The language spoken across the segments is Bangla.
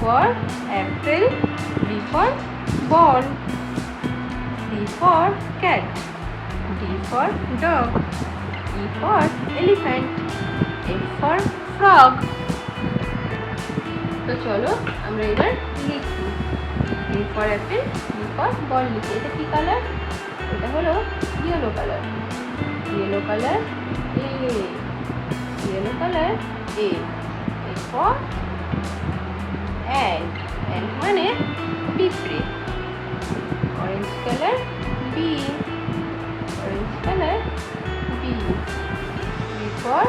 for apple. B for ball. C for cat. D for dog. E for elephant. F for frog. তো চলো আমরা এবার লিখি। A for apple, B for ball লিখি। এটা কি কালার? এটা হলো yellow colour. Yellow colour A, yellow colour A. A for ant, ant মানে পিঁপড়ে। Orange colour B, orange colour B. B for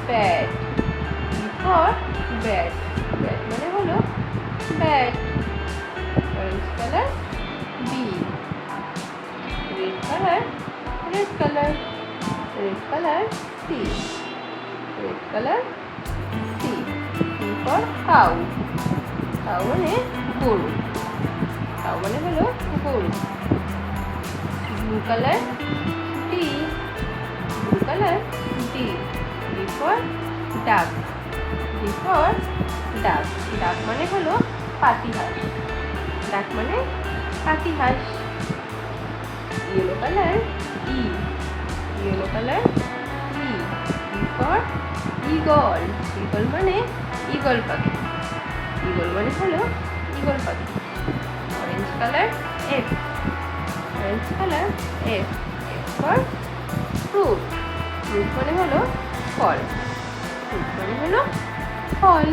bat, B for bat, bat মানে হলো bat. Orange colour B. Red colour red colour, red colour C, red colour C. C for cow, cow মানে গরু, cow মানে হলো গরু. Blue colour D, blue colour D. D for duck, D for duck, duck মানে হলো পাতিহাঁস, duck মানে পাতিহাঁস. Yellow colour E, yellow colour E. E for eagle, eagle মানে ঈগল পাখি, ঈগল মানে হলো ঈগল পাখি. Orange colour F, orange colour F. F for fruit, fruit মানে হলো ফল, fruit মানে হলো ফল.